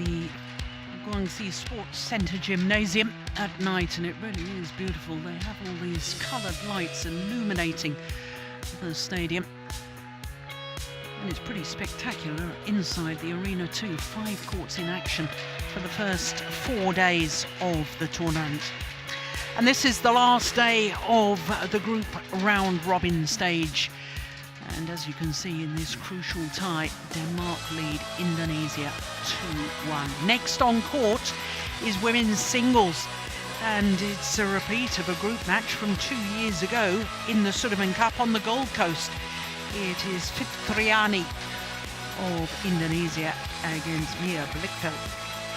the Guangxi Sports Centre gymnasium at night, and it really is beautiful. They have all these coloured lights illuminating the stadium, and it's pretty spectacular inside the arena too. 5 courts in action for the first 4 days of the tournament. And this is the last day of the group round robin stage. And as you can see in this crucial tie, Denmark lead Indonesia 2-1. Next on court is women's singles, and it's a repeat of a group match from 2 years ago in the Sudirman Cup on the Gold Coast. It is Fitriani of Indonesia against Mia BLICHFELDT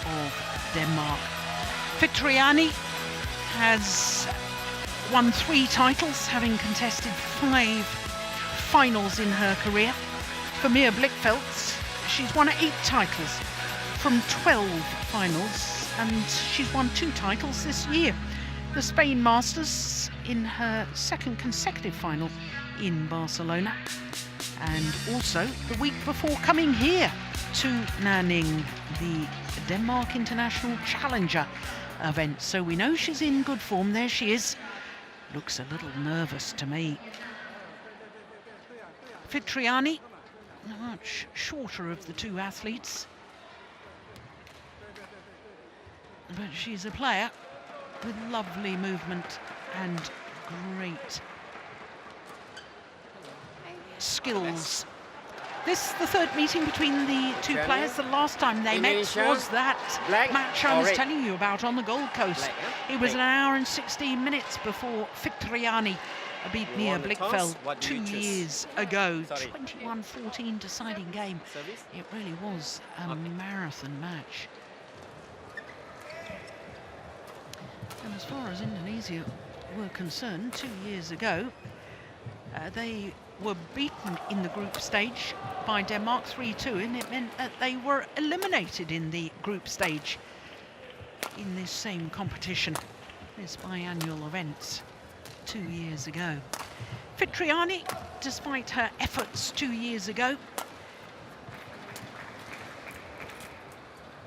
of Denmark. Fitriani has won 3 titles, having contested 5 finals in her career. For Mia BLICHFELDT, she's won 8 titles from 12 finals, and she's won 2 titles this year. The Spain Masters in her 2nd consecutive final in Barcelona, and also the week before coming here to Nanning, the Denmark International Challenger event. So we know she's in good form. There she is. Looks a little nervous to me. Fitriani, much shorter of the 2 athletes, but she's a player with lovely movement and great skills. This is the 3rd meeting between the 2 players. The last time they met was that match I was telling you about on the Gold Coast. It was an hour and 16 minutes before Fitriani beat Mia BLICHFELDT 2 years ago. 21-14 deciding game. It really was a marathon match. And as far as Indonesia were concerned, 2 years ago, they were beaten in the group stage by Denmark 3-2, and it meant that they were eliminated in the group stage in this same competition, this biannual event 2 years ago. Fitriani, despite her efforts 2 years ago,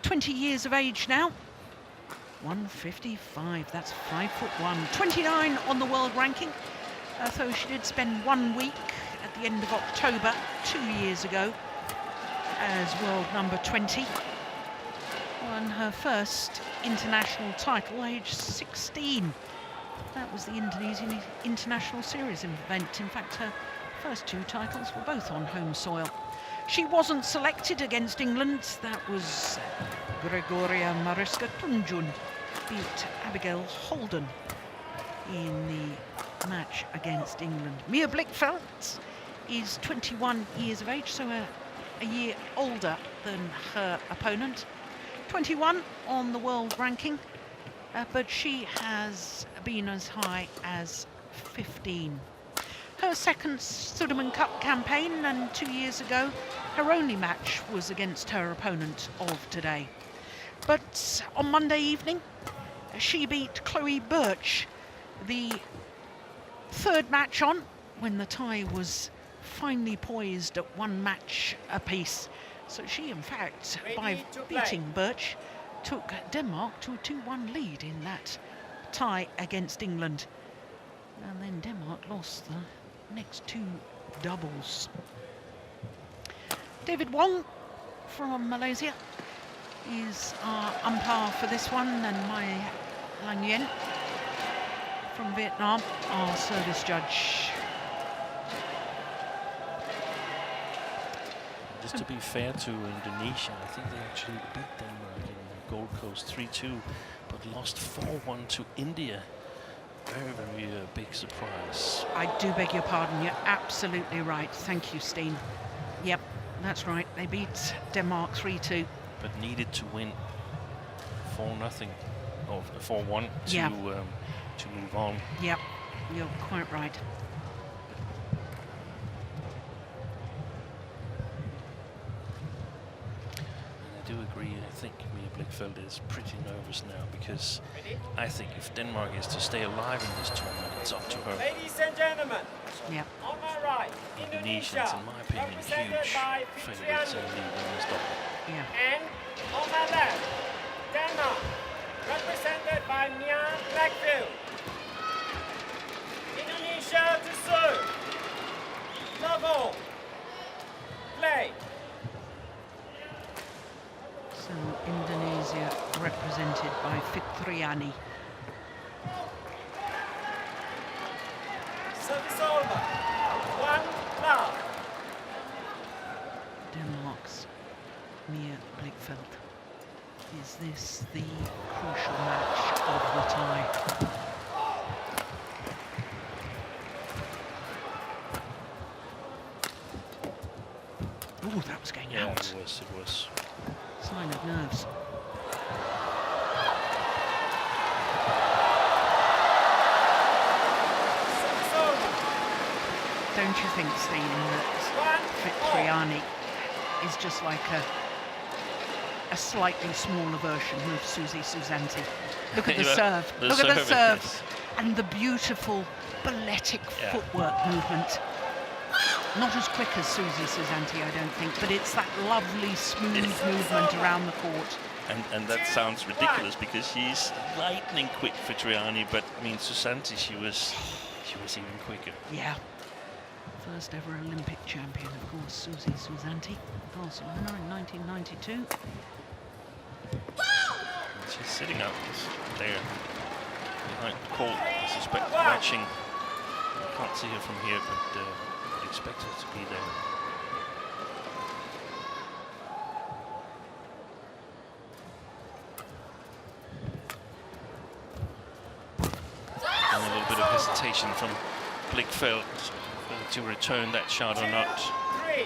20 years of age now, 155, that's 5'1", 29 on the world ranking. Though she did spend 1 week at the end of October 2 years ago as world number 20. Won her first international title, age 16. That was the Indonesian International Series event. In fact, her first 2 titles were both on home soil. She wasn't selected against England. That was Gregoria Mariska Tunjun beat Abigail Holden in the match against England. Mia BLICHFELDT is 21 years of age, so a year older than her opponent. 21 on the world ranking, but she has been as high as 15. Her 2nd Sudirman Cup campaign, and 2 years ago her only match was against her opponent of today. But on Monday evening she beat Chloe Birch, the 3rd match on, when the tie was finally poised at 1 match apiece. So she, in fact, by beating Birch, took Denmark to a 2-1 lead in that tie against England. And then Denmark lost the next 2 doubles. David Wong from Malaysia is our umpire for this one, and Mai Lang Yen from Vietnam, our service judge. Just to be fair to Indonesia, I think they actually beat Denmark in the Gold Coast 3-2, but lost 4-1 to India. Very, very big surprise. I do beg your pardon, you're absolutely right. Thank you, Steen. Yep, that's right. They beat Denmark 3-2. But needed to win 4-0 or 4-1 to move on. Yep, you're quite right. I do agree. I think Mia BLICHFELDT is pretty nervous now, because I think if Denmark is to stay alive in this tournament, it's up to her. Ladies and gentlemen, yep. On my right, Indonesians, in my opinion, huge favourites in the women's double. Yeah. And on my left, Denmark, represented by Mia Blackfield. Indonesia to serve. Level. Play. So Indonesia represented by Fitriani. Service over. 1-love. Denmark's Mia BLICHFELDT. Is this the crucial match of the tie? Oh, that was going Yeah, out. it was. Sign of nerves. Service over. Don't you think, Stephen, that Fitriani is just like a slightly smaller version of Susie Susanti? Look at the serve. Look at the serve. Yes. And the beautiful balletic footwork movement. Not as quick as Susie Susanti, I don't think, but it's that lovely, smooth movement around the court. And that sounds ridiculous because she's lightning quick for Fitriani, but I mean Susanti, she was even quicker. Yeah. First ever Olympic champion, of course, Susie Susanti, Barcelona in 1992. She's sitting up there behind the court, I suspect, watching. I can't see her from here, but I would expect her to be there. And a little bit of hesitation from BLICHFELDT to return that shot or not. 3.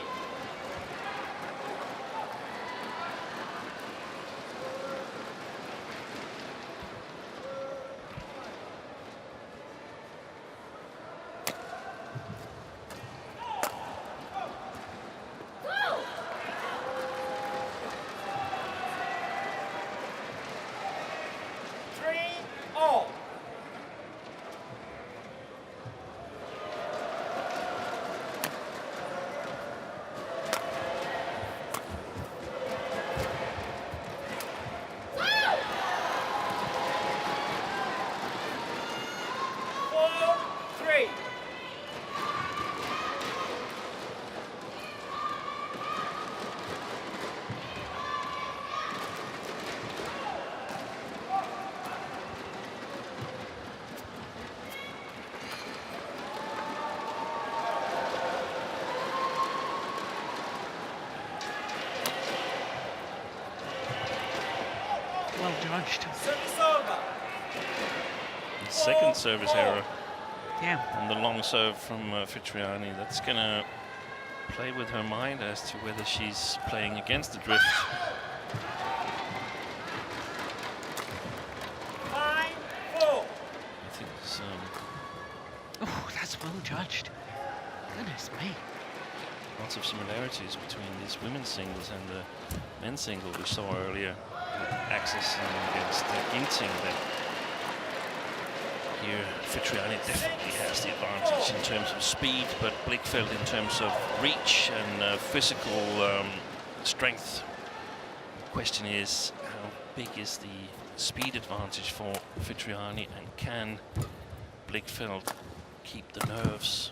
Well judged. Service over. The second service error Yeah. on the long serve from Fitriani. That's going to play with her mind as to whether she's playing against the drift. 5-4. I think it's, Oh, that's well judged. Goodness me. lots of similarities between this women's singles and the men's single we saw earlier. Accessing against Ginting, that here Fitriani definitely has the advantage in terms of speed, but BLICHFELDT in terms of reach and physical strength. The question is, how big is the speed advantage for Fitriani, and can BLICHFELDT keep the nerves?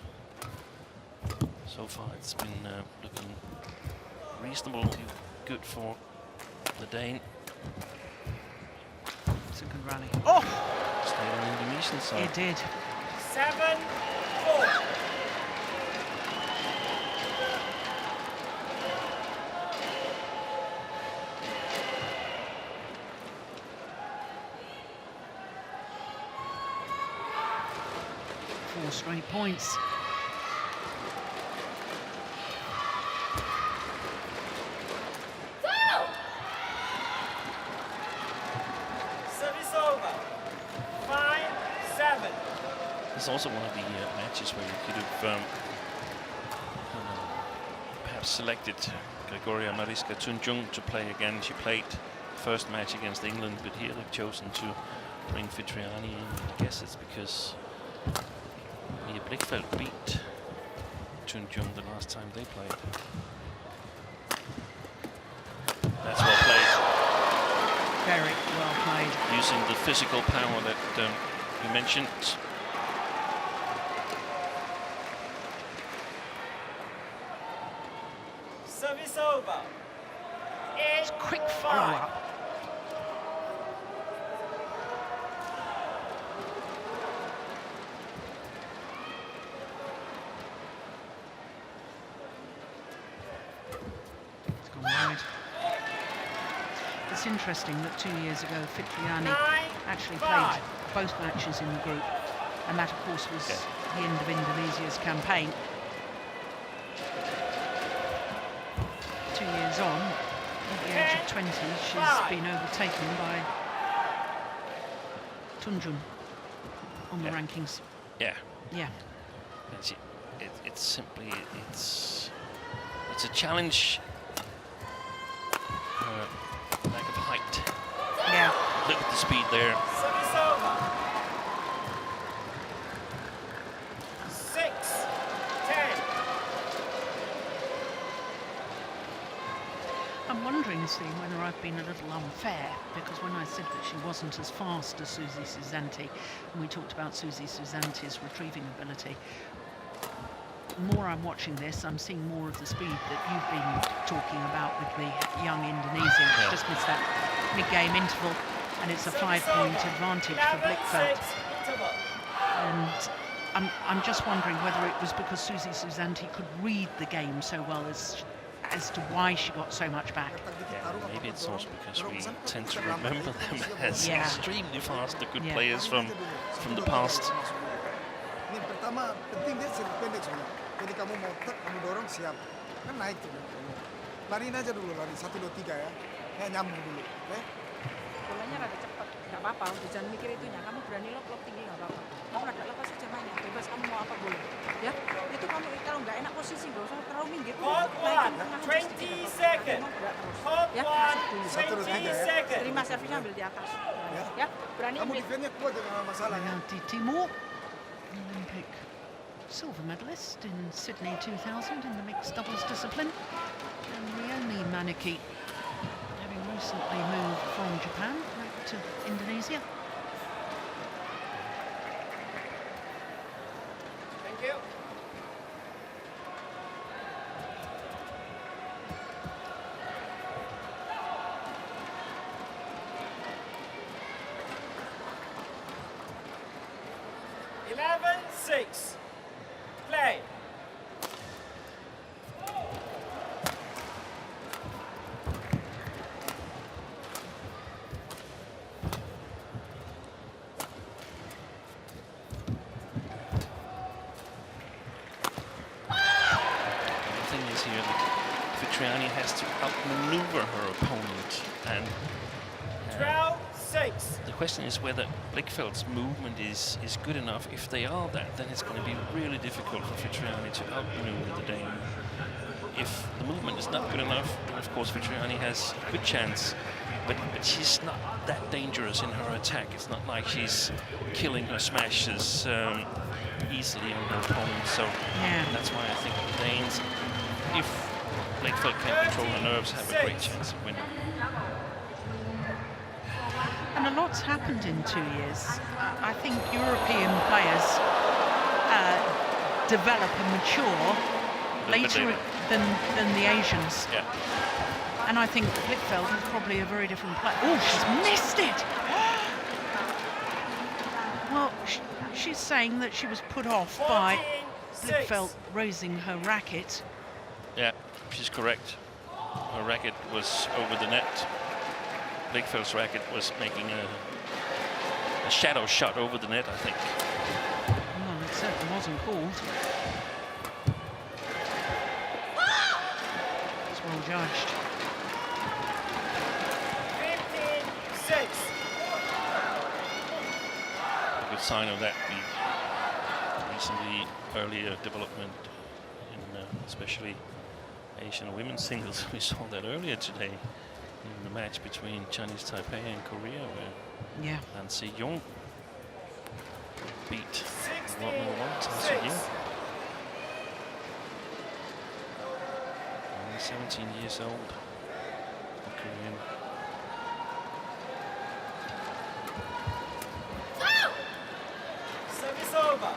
So far it's been looking reasonably good for the Dane. It's a good rally. Oh! Stayed on the Indonesian side. It did. 7-4. Four straight points. Service over. 5-7. It's also one of the matches where you could have perhaps selected Gregoria Mariska Tunjung to play again. She played first match against England, but here they've chosen to bring Fitriani in. I guess it's because Mia BLICHFELDT beat Tunjung the last time they played. That's well played. Very well played. Using the physical power that you mentioned. Service over. It's quick follow-up. It's gone wide. It's interesting that 2 years ago Fitriani actually played both matches in the group, and that of course was the end of Indonesia's campaign. 2 years on, at the age of 20, she's been overtaken by Tunjung on the rankings. Yeah. Yeah. It's simply it's a challenge. Lack of height. Yeah. Look at the speed there. Service over. 6-10. I'm wondering, see, whether I've been a little unfair, because when I said that she wasn't as fast as Susie Susanti, and we talked about Susie Susanti's retrieving ability, the more I'm watching this, I'm seeing more of the speed that you've been talking about with the young Indonesian. Just missed that mid-game interval, and it's a 5-point advantage for BLICHFELDT. And I'm just wondering whether it was because Susie Susanti could read the game so well as to why she got so much back. Yeah, maybe it's also because we tend to remember them as extremely fast, the good players from the past. Ini pertama penting dia sirip pendek soalnya. Jadi kamu mau tek, kamu dorong siap, kan naik tuh. Lariin aja dulu, lari 1, 2, 3 ya. Kayak nyambung dulu, oke? Bolanya rada cepat, nggak apa-apa. Jangan mikir itunya. Kamu berani lob tinggi nggak apa-apa. Kamu rada lepas aja mainnya. Bebas kamu mau apa boleh. Ya, itu kamu kalau nggak enak posisi nggak usah terlalu minggir. Naikin tengah aja sedikit. 20 seconds. Ya, masuk dulu. 20 seconds. Terima servisnya ambil di atas. Ya, berani Kamu ambil. defense-nya kuat jangan masalah ya. Di Timur, Olympic silver medalist in Sydney 2000 in the mixed doubles discipline, and Naomi Maneki, having recently moved from Japan back to Indonesia. Thank you. Six. Play. The thing is here that Fitriani has to outmaneuver her opponent, and 12-6. the question is whether BLICHFELDT's movement is good enough. If they are that, then it's going to be really difficult for Fitriani to outmaneuver the Dane. If the movement is not good enough, then of course Fitriani has a good chance, but she's not that dangerous in her attack. It's not like she's killing her smashes easily on her opponent, so that's why I think the Danes, if BLICHFELDT can control her nerves, have a great chance of winning. And a lot's happened in 2 years. I think European players develop and mature later than the Asians. Yeah. And I think BLICHFELDT is probably a very different player. Oh, she's missed it! Well, she's saying that she was put off by BLICHFELDT raising her racket. Yeah, she's correct. Her racket was over the net. BLICHFELDT's racket was making a shadow shot over the net, I think. Well, it certainly wasn't called. It's well judged. 15-6. A good sign of that, the recently earlier development in especially Asian women's singles. We saw that earlier today in the match between Chinese Taipei and Korea, where An Se-young beat 16-6. 17 years old. Korean. Service over.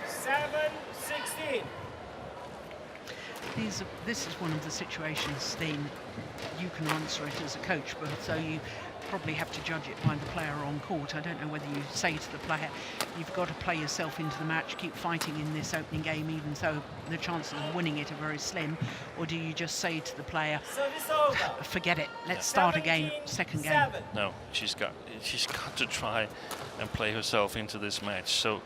7-16. This is one of the situations, Steen, you can answer it as a coach, but so you probably have to judge it by the player on court. I don't know whether you say to the player, you've got to play yourself into the match, keep fighting in this opening game, even though the chances of winning it are very slim, or do you just say to the player, Service over. forget it, let's start again, second game? 17-7. No, she's got to try and play herself into this match, so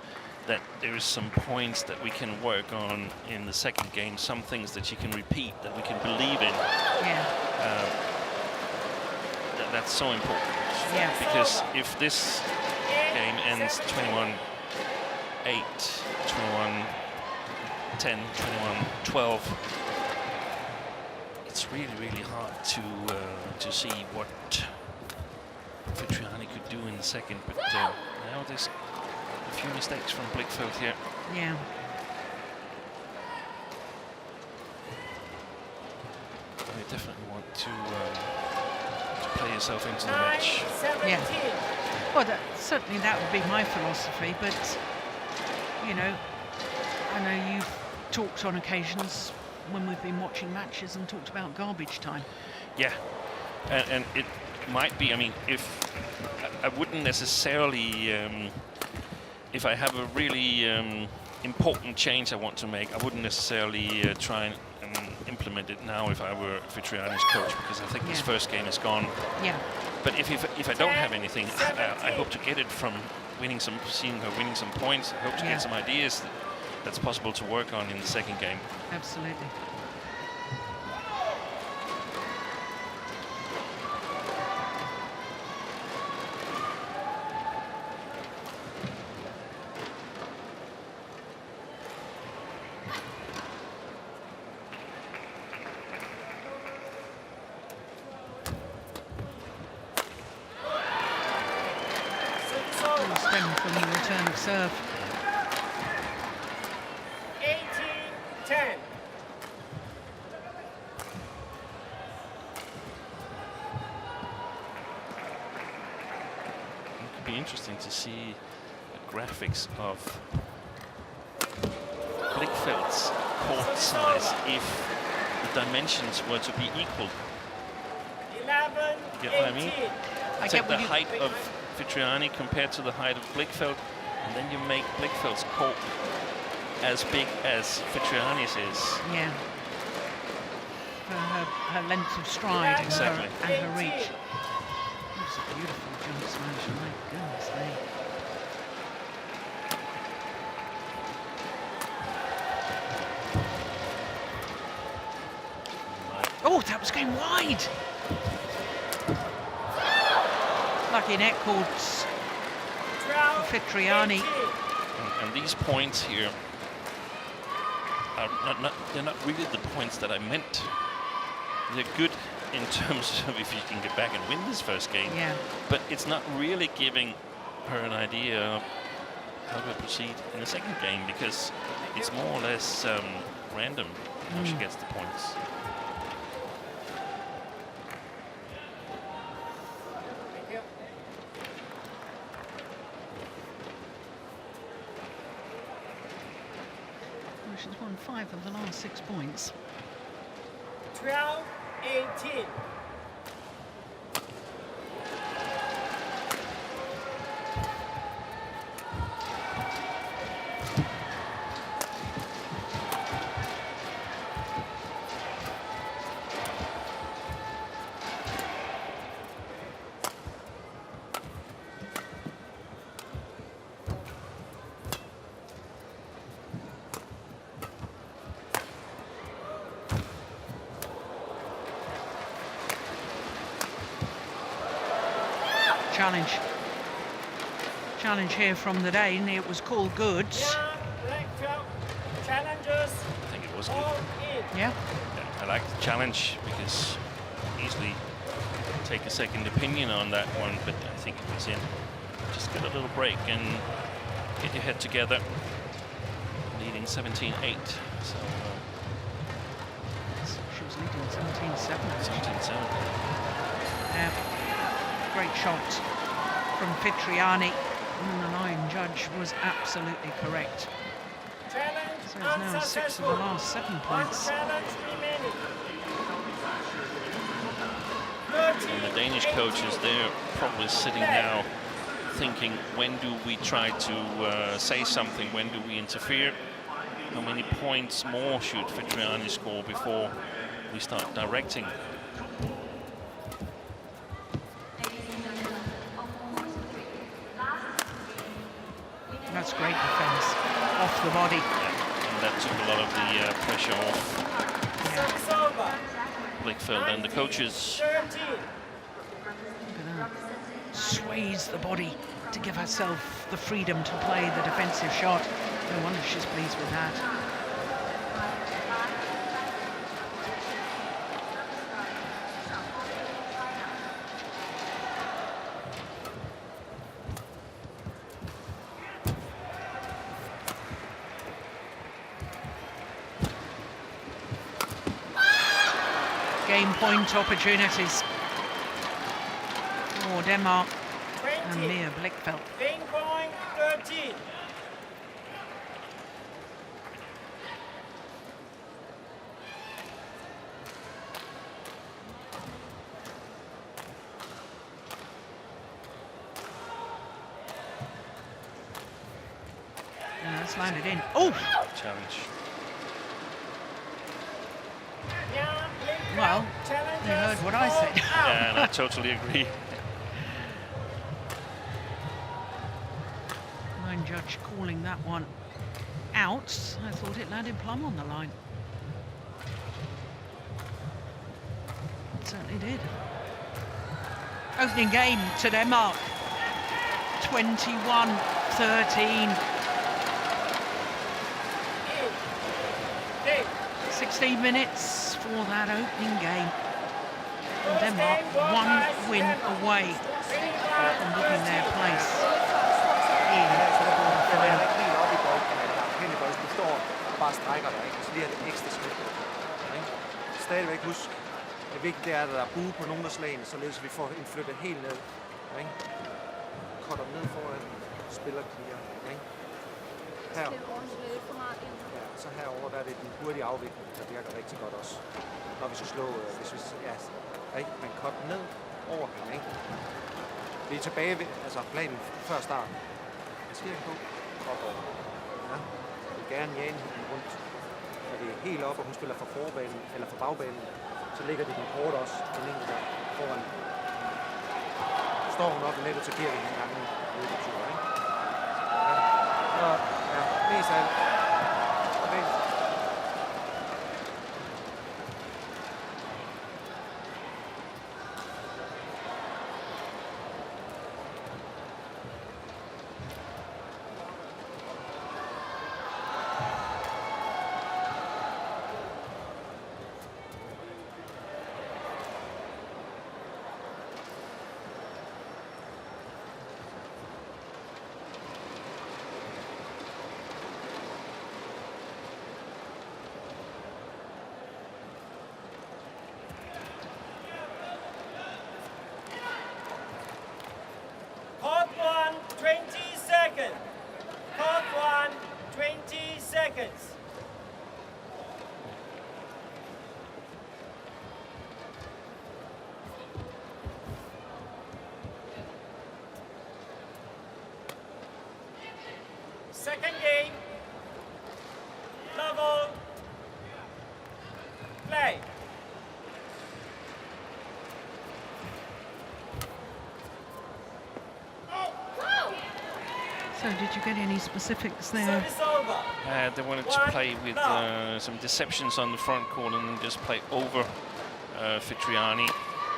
that there is some points that we can work on in the second game, some things that she can repeat, that we can believe in. Yeah. That's so important. Yeah. Because if this game ends 21-8, 21-10, 21-12, it's really, really hard to see what Fitriani could do in the second. But now there's a few mistakes from BLICHFELDT here. Yeah. You definitely want to play yourself into the match. 9-17. Yeah. Well, certainly that would be my philosophy, but, you know, I know you've talked on occasions when we've been watching matches and talked about garbage time. Yeah, and it might be, I mean, if I wouldn't necessarily, if I have a really important change I want to make, I wouldn't necessarily try and implement it now if I were Fitriani's coach, because I think this first game is gone. Yeah. But if I don't have anything, I hope to get it from seeing her winning some points. I hope to get some ideas that's possible to work on in the second game. Absolutely. Stem from the return of serve. 18-10. It could be interesting to see the graphics of BLICHFELDT's court size if the dimensions were to be equal. 11-18. You get what I mean? I Take get the what you... height of Fitriani compared to the height of BLICHFELDT, and then you make BLICHFELDT's court as big as Fitriani's is. Yeah. For her length of stride and Exactly. her reach. That's a beautiful jump smash, my goodness me. Oh, that was going wide! Lucky net calls for Fitriani. And these points here are they're not really the points that I meant. They're good in terms of if you can get back and win this first game. Yeah. But it's not really giving her an idea of how to proceed in the second game, because it's more or less random how she gets the points. She's won 5 of the last 6 points. 12-18. Challenge here from the Dane. It was called good. Challengers. I think it was good. All in. Yeah. I like the challenge because easily take a second opinion on that one, but I think it was in. Just get a little break and get your head together. Leading 17-8. So she was leading 17-7. 17-7. Yeah. Great shot from Fitriani, and the line judge was absolutely correct. Challenge So it's now 6 of the last 7 points. challenge remaining. And the Danish coaches, they're probably sitting now thinking, when do we try to say something, when do we interfere? How many points more should Fitriani score before we start directing? That's great defence, off the body. Yeah, and that took a lot of the pressure off Service over. BLICHFELDT, and the coaches 13. Look at that. Sways the body to give herself the freedom to play the defensive shot. No wonder she's pleased with that. Game point opportunities for Denmark and 20. Mia BLICHFELDT. Game point 13. And that's landed in. Oh! challenge. Well, you heard what I said. Yeah, and I totally agree. Line judge calling that one out. I thought it landed plumb on the line. It certainly did. Opening game to Denmark. 21-13. 16 minutes for that opening game. And Denmark 1 win away from booking their place in the quarterfinal. Helt op i bolden, eller hen i bolden. Du står og bare strækker dig, ikke? Så lige er det ekstra skridt. Ikke? Stadigvæk husk, det vigtige er, at der er bue på nogle af slagene, således vi får en flyttet helt ned. Ikke? Cutter ned foran, spiller clear. Ikke? Her. Ja, så herover der er det den hurtige afvikling, der virker rigtig godt også. Når vi så slår, hvis vi ikke, man cutter ned over ham, ikke? Vi er tilbage ved, altså planen før start. Hvad sker der på? Opover. Ja. Jeg vil gerne jage hende rundt. Når det er helt op, og hun spiller fra forbanen, eller fra bagbanen, så ligger det den kort også, den enkelt der foran. Står hun op i nettet, så giver vi en gang en løbetur, ikke? Ja, og, ja, mest af alt. Court 1, 20 seconds. Court 1, 20 seconds. Second game. Level. Play. So did you get any specifics there? Service over. They wanted to play with some deceptions on the front court and then just play over Fitriani,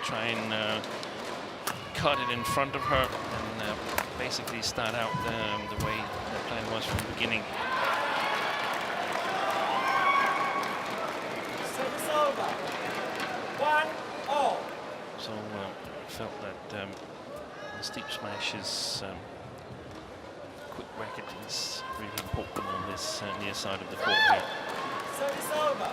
try and cut it in front of her and basically start out the way the plan was from the beginning. Service over. 1-0. So I felt that the steep smash is quick racket is really important on this near side of the court here. Service over.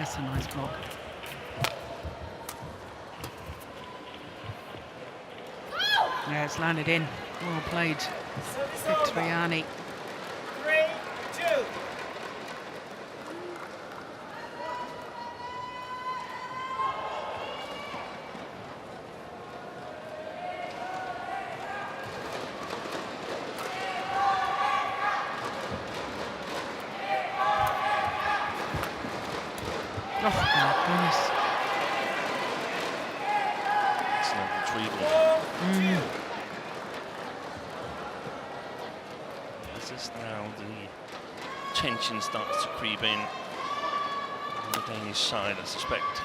That's a nice block. Yeah, it's landed in. Well played, Fitriani. 3-2. Oh, my goodness. Excellent retrieval. This is now the tension starts to creep in on the Danish side, I suspect.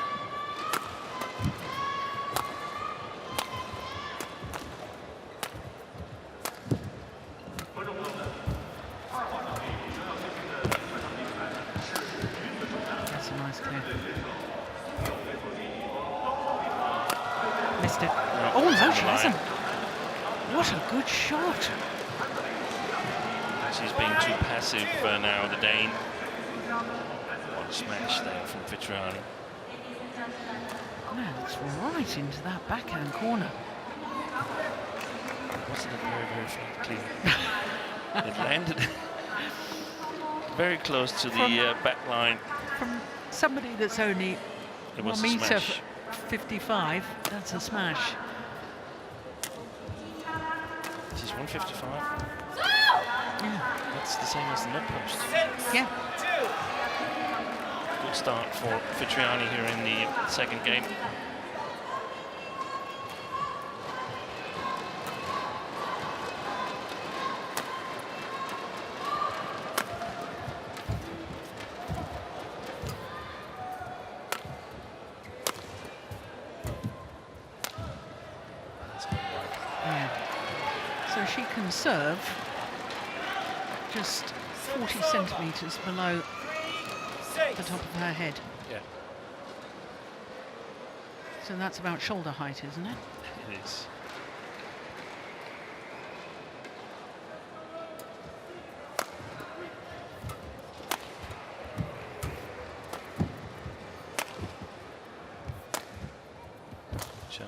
That's a nice clear. Missed it. No, Oh, it's no, on she the line. hasn't. What a good shot. She's being too passive now, the Dane. What a smash there from Fitriani. No, it's right into that backhand corner. Wasn't it very, very flat clean? It landed very close to the back line. From somebody that's only It was 1 a metre smash. 55, that's a smash. She's 155. Yeah. That's the same as the net post. 6-2. Yeah. Good start for Fitriani here in the second game. Yeah. So she can serve just 40 centimetres below the top of her head. Yeah, So that's about shoulder height, isn't it? it is. Sure.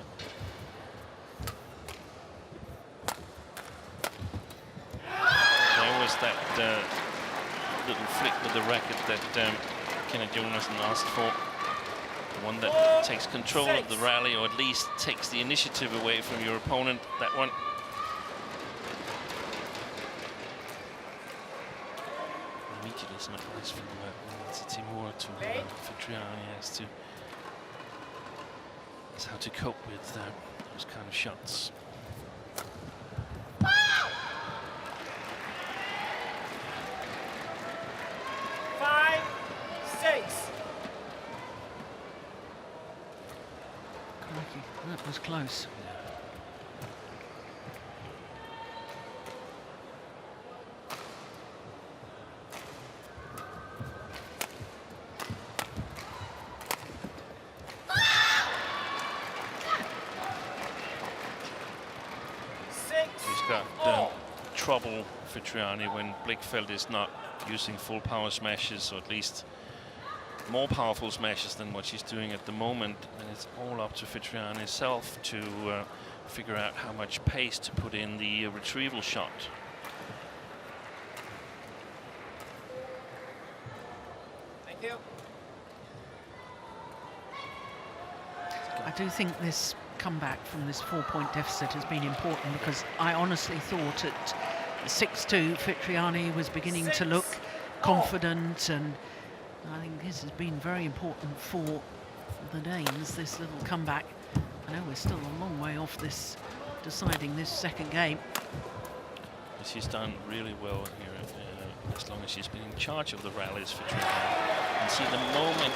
There was that little flick with the racket that Kenneth Jonassen asked for. The one that takes control of the rally, or at least takes the initiative away from your opponent. That one. Immediately some advice from Timur to Fitriani as to how to cope with those kind of shots. Crikey, that was close. He's got trouble, Fitriani, when BLICHFELDT is not using full power smashes, or at least more powerful smashes than what she's doing at the moment. And it's all up to Fitriani herself to figure out how much pace to put in the retrieval shot. Thank you. I do think this comeback from this 4-point deficit has been important, because I honestly thought at 6-2 Fitriani was beginning to look confident, and I think this has been very important for the Danes, this little comeback. I know we're still a long way off this, deciding this second game. But she's done really well here, as long as she's been in charge of the rallies, Fitriani. And see, the moment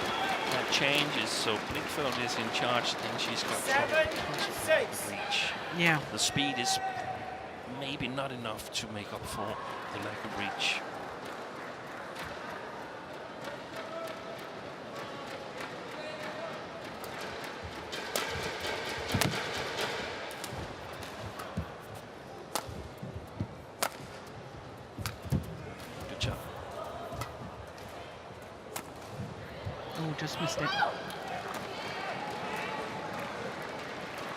that changes, so BLICHFELDT is in charge, then she's got trouble with reach. Yeah. The speed is maybe not enough to make up for the lack of reach. Good job. Oh, just missed it.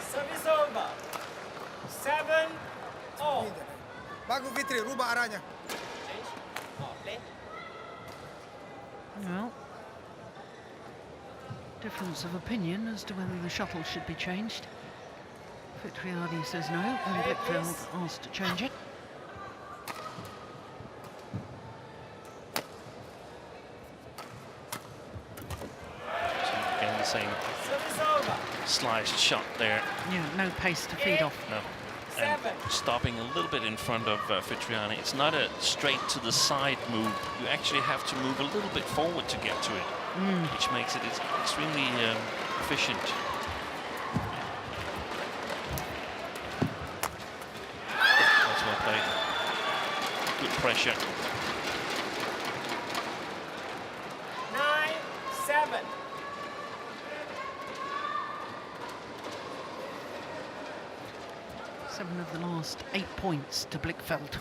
Service over. 7-all. Bagus Fitri, rubah arahnya. Well, difference of opinion as to whether the shuttle should be changed. Fitriani says no, and Blichfeld asked to change it. So again, the same sliced shot there. Yeah, no pace to feed off. No. And stopping a little bit in front of Fitriani. It's not a straight to the side move. You actually have to move a little bit forward to get to it, which makes it extremely efficient. That's well played. Good pressure. 9-7. 7 of the last 8 points to Blichfeld.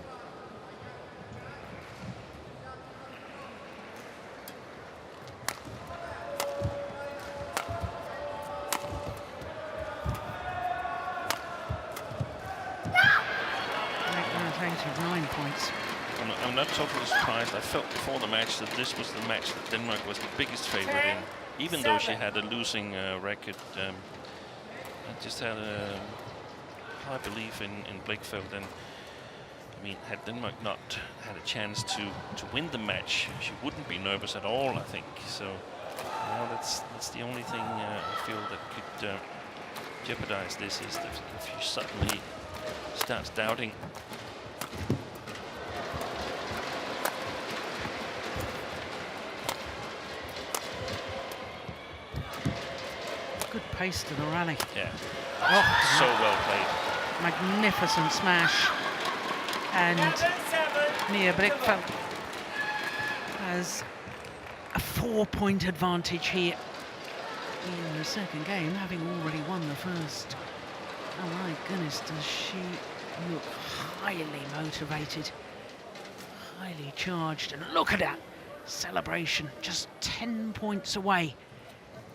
Of 9 points. I'm not totally surprised. I felt before the match that this was the match that Denmark was the biggest favorite in, even though she had a losing record. I just had a high belief in Blichfeld, and I mean, had Denmark not had a chance to win the match, she wouldn't be nervous at all, I think. So now that's the only thing I feel that could jeopardize this, is that if she suddenly starts doubting. Good pace to the rally. Yeah. Oh, So well played. magnificent smash. And Mia Blichfeld has a 4-point advantage here in the second game, having already won the first. Oh my goodness, does she look highly motivated, highly charged, and look at that celebration, just 10 points away.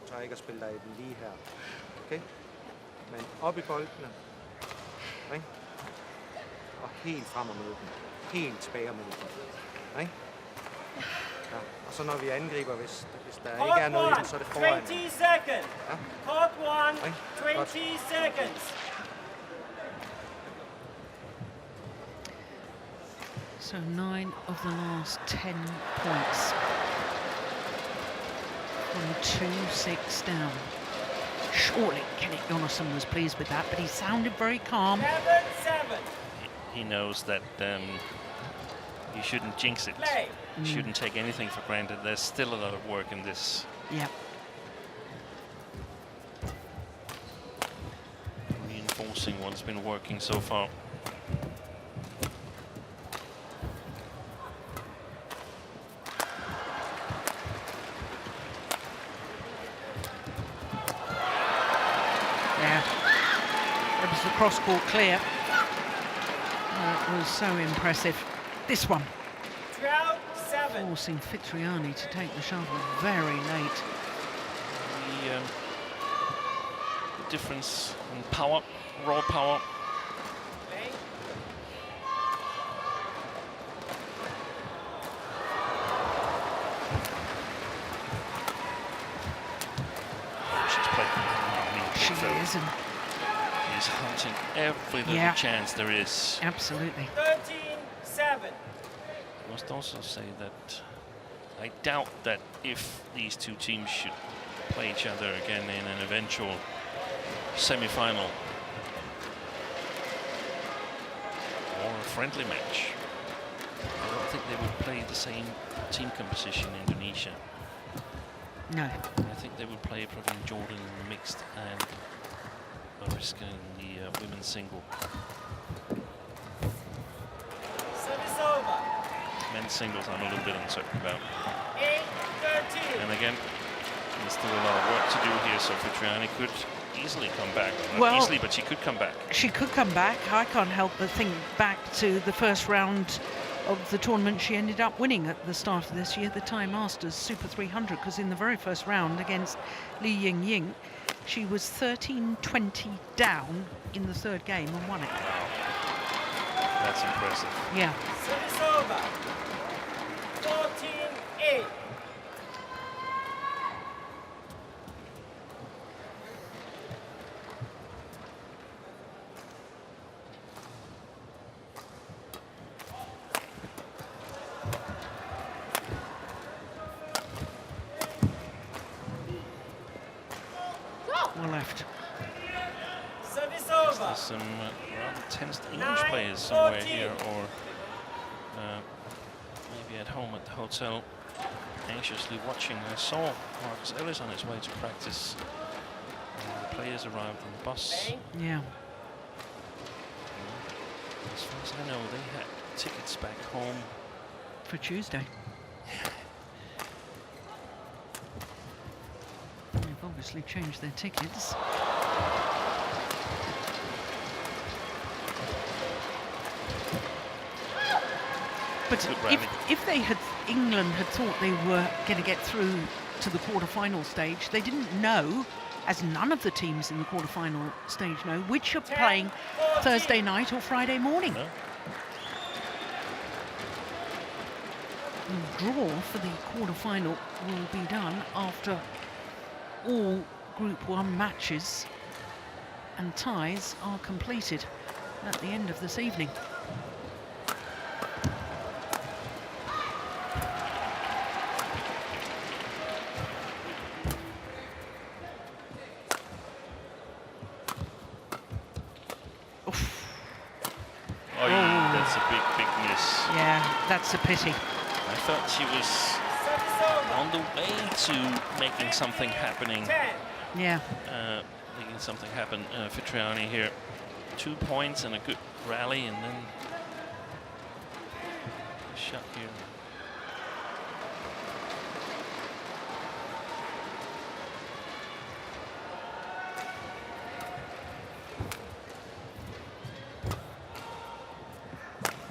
Så ikke at spille dig i den lige her. Okay? Men op i boldene. Ikke? Og helt frem og med den. Helt tilbage og med den. Ikke? Ja. Og så når vi angriber, hvis der ikke er noget i den, så er det foran. 20 seconds. Ja. Court 1, Ikke? 20 Godt. seconds. So 9 of the last 10 points. From 2-6 down. Surely Kenneth Jonasson was pleased with that, but he sounded very calm. 7-7. He knows that you shouldn't jinx it. Play. You shouldn't take anything for granted. There's still a lot of work in this. Yep. Reinforcing what's been working so far. Cross-court clear. That was so impressive. This one. 12-7. Forcing Fitriani to take the shuttle very late. The difference in power, raw power. Play. She's played. She is, and He's hunting every little chance there is. Absolutely. 13-7. Must also say that I doubt that if these two teams should play each other again in an eventual semi-final or a friendly match, I don't think they would play the same team composition in Indonesia. No. I think they would play probably Jordan mixed and Mariska in the women's single. Service over. Men's singles I'm a little bit uncertain about. 8-13. And again, there's still a lot of work to do here, so Fitriani could easily come back. Not Well, easily, but she could come back. She could come back. I can't help but think back to the first round of the tournament she ended up winning at the start of this year, the Thai Masters Super 300, because in the very first round against Li Ying, she was 13-20 down in the third game and won it. That's impressive. Yeah. Service over. 14-8. Well left. Service over. There's some rather tense English players somewhere here, or maybe at home at the hotel, anxiously watching. I saw Marcus Ellis on his way to practice. The players arrived on the bus. Yeah. As far as I know, they had tickets back home. For Tuesday. They've obviously changed their tickets. But if they had, England had thought they were going to get through to the quarter-final stage, they didn't know, as none of the teams in the quarter-final stage know, which are playing Thursday night or Friday morning. No. The draw for the quarter-final will be done after all Group 1 matches and ties are completed at the end of this evening. Oh, yeah, that's a big miss. Yeah, that's a pity. I thought she was on the way to making something happening. Yeah. Making something happen. Fitriani here, 2 points and a good rally, and then a shot here.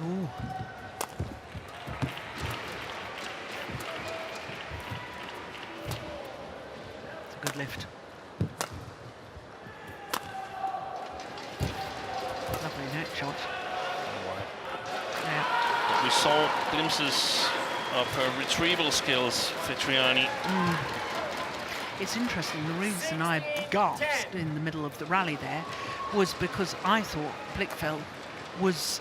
Ooh. It's a good lift. Lovely net shot. Yeah. We saw glimpses of her retrieval skills, Fitriani. It's interesting, the reason I gasped in the middle of the rally there was because I thought BLICHFELDT was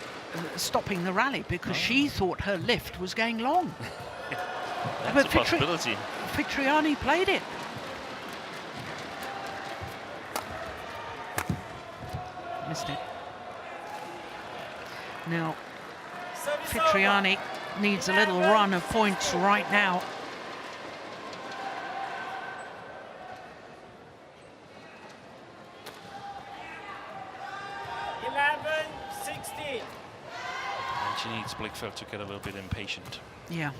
stopping the rally because she thought her lift was going long. That's a possibility. Fitriani played it. Missed it. Now, Fitriani needs a little run of points right now. She needs BLICHFELDT to get a little bit impatient. Yeah.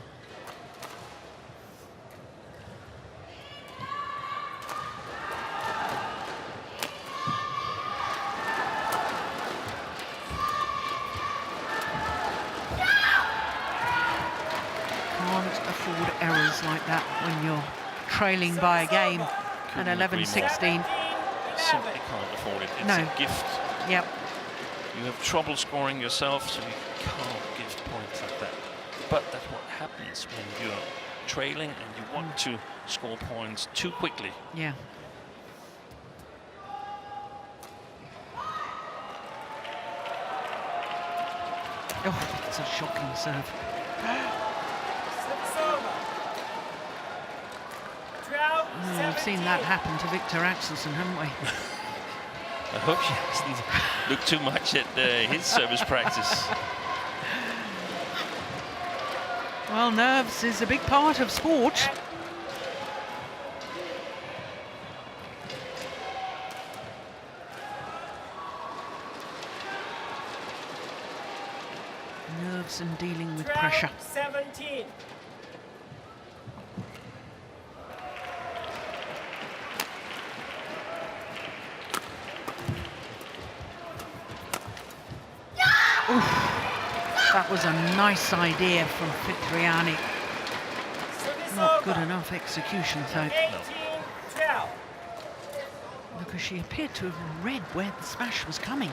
Can't afford errors like that when you're trailing by a game at 11-16. Simply can't afford it. It's a gift. Yep. You have trouble scoring yourself, so you can't give points like that. But that's what happens when you're trailing and you want to score points too quickly. Yeah. Oh, it's a shocking serve. We've seen that happen to Victor Axelsen, haven't we? I hope she hasn't looked too much at his service practice. Well, nerves is a big part of sport. Nerves and dealing with pressure. 17. That was a nice idea from Fitriani. Not good enough execution, though. 18-12. Because she appeared to have read where the smash was coming.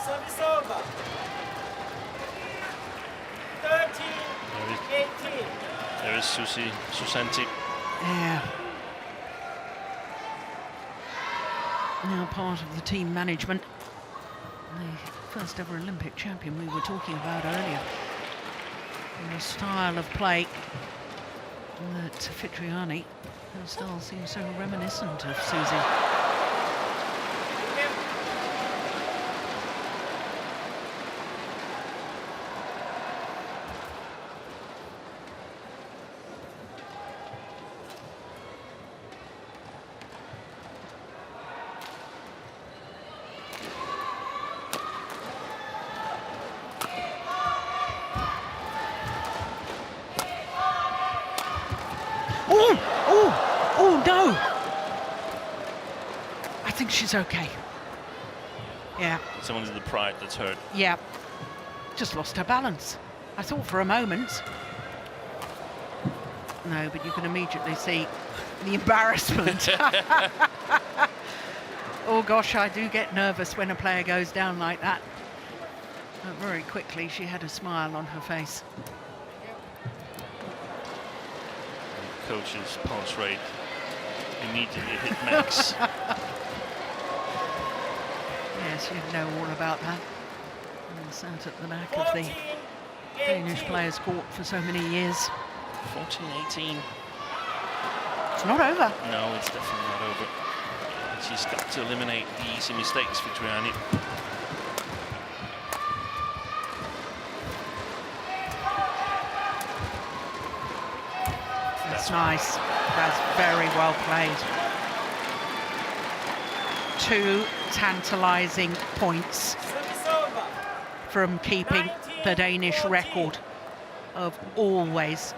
Service over. 13-18. There is Susanti. Yeah. Now part of the team management. The first ever Olympic champion we were talking about earlier. And the style of play that Fitriani, her style seems so reminiscent of Susie. Oh, no! I think she's okay. Yeah. It's only the pride that's hurt. Yeah. Just lost her balance. I thought for a moment. No, but you can immediately see the embarrassment. Oh gosh, I do get nervous when a player goes down like that. But very quickly she had a smile on her face. Coach's pulse rate immediately hit max. Yes, you know all about that. And sat at the back of the Danish players' court for so many years. 14-18. It's not over. No, it's definitely not over. And she's got to eliminate the easy mistakes for Fitriani. That's nice. That's very well played. 2 tantalising points Service over. from keeping the Danish record of always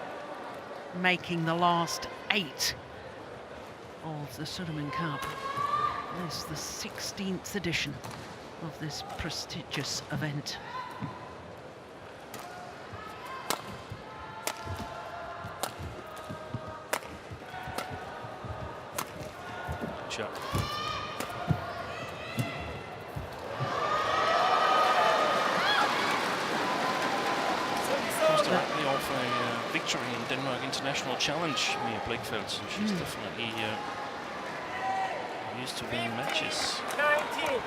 making the last 8 of the Sudirman Cup. This is the 16th edition of this prestigious event. Shot. First directly off a victory in Denmark International Challenge, Mia BLICHFELDT, so she's definitely used to winning matches. 19.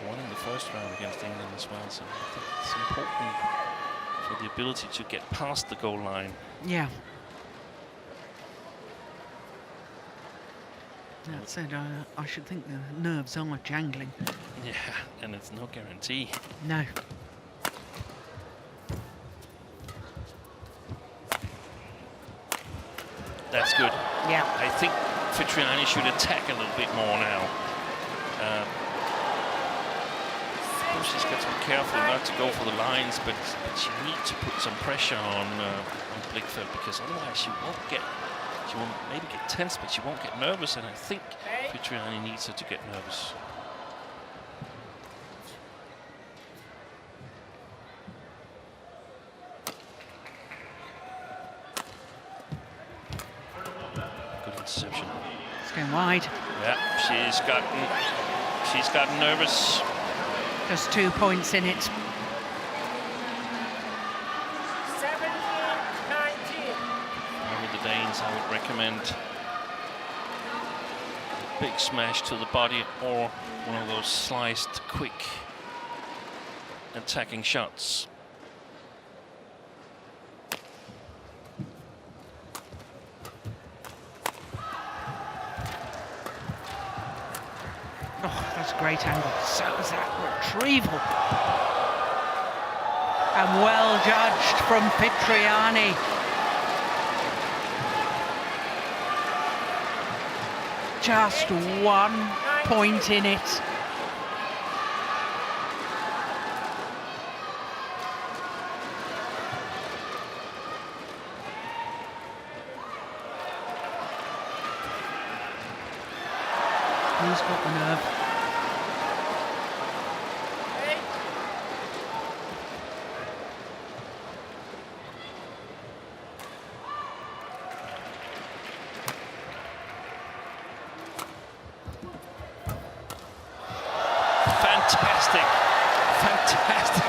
Won in the first round against England as well, so I think it's important for the ability to get past the goal line. Yeah. That said, I should think the nerves are jangling. Yeah, and it's no guarantee. No. That's good. Yeah. I think Fitriani should attack a little bit more now. Of course, she's got to be careful not to go for the lines, but she needs to put some pressure on BLICHFELDT, because otherwise she will maybe get tense, but she won't get nervous, and I think Fitriani needs her to get nervous. Good interception. It's going wide. Yeah, she's gotten nervous. Just 2 points in it. 17-19. With the Danes, I would recommend a big smash to the body or one of those sliced, quick attacking shots. Oh, that's a great angle. So is that retrieval. And well judged from Fitriani. Just 1 point in it. Who's got the nerve? Fantastic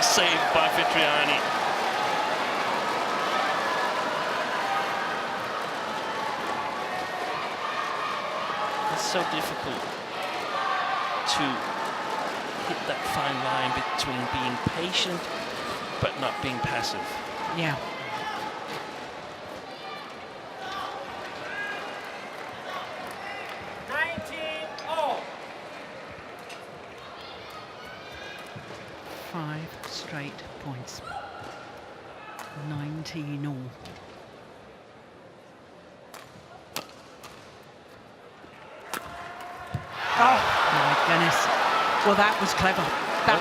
save by Fitriani. It's so difficult to hit that fine line between being patient but not being passive. Yeah. Five straight points. 19 all. Oh my goodness. Well, that was clever. That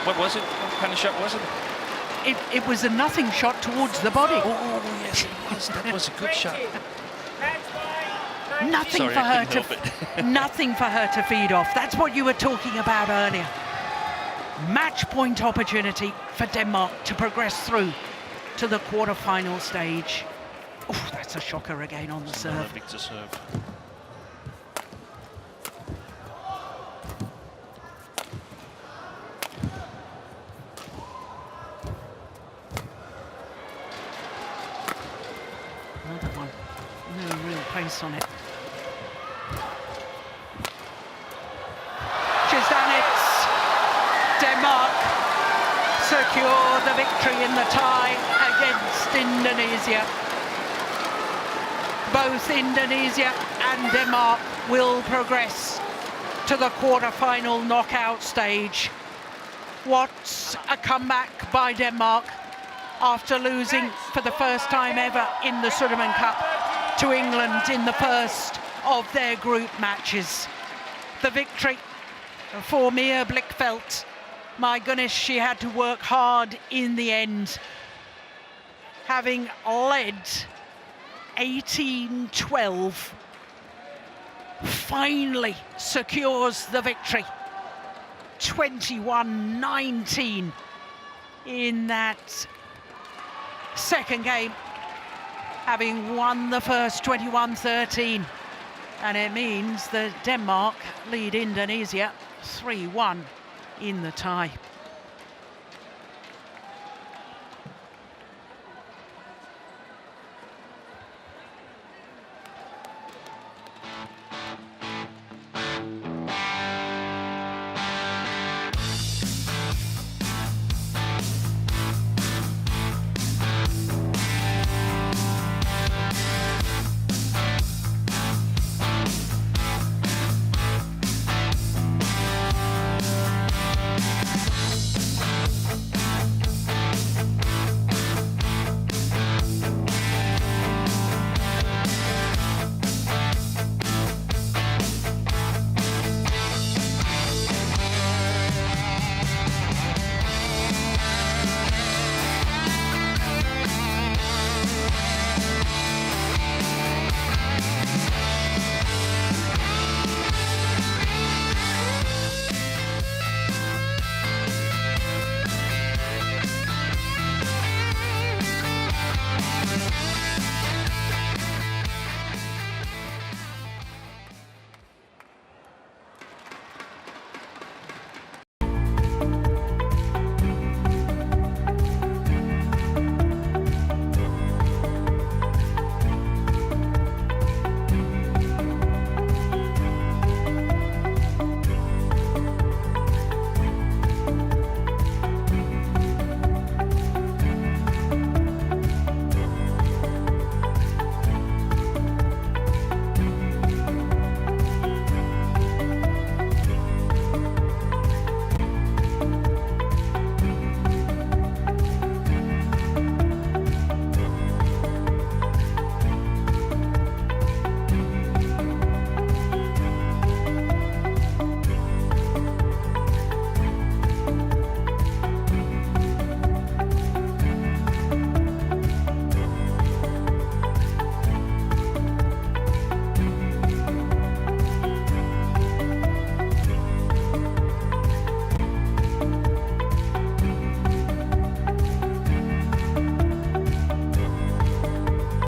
What was it? What kind of shot was it? it was a nothing shot towards the body. Oh, yes, it was. That was a good shot. Nothing Sorry, for I her couldn't to help it. nothing for her to feed off. That's what you were talking about earlier. Match point opportunity for Denmark to progress through to the quarter-final stage. Oh, that's a shocker again on the serve. Victor serve. Another one. No real pace on it. She's done it. Denmark secure the victory in the tie against Indonesia. Both Indonesia and Denmark will progress to the quarter-final knockout stage. What a comeback by Denmark after losing for the first time ever in the Sudirman Cup to England in the first of their group matches. The victory for Mia BLICHFELDT. My goodness, she had to work hard in the end. Having led 18-12, finally secures the victory. 21-19 in that second game, having won the first 21-13. And it means that Denmark lead Indonesia 3-1 in the tie.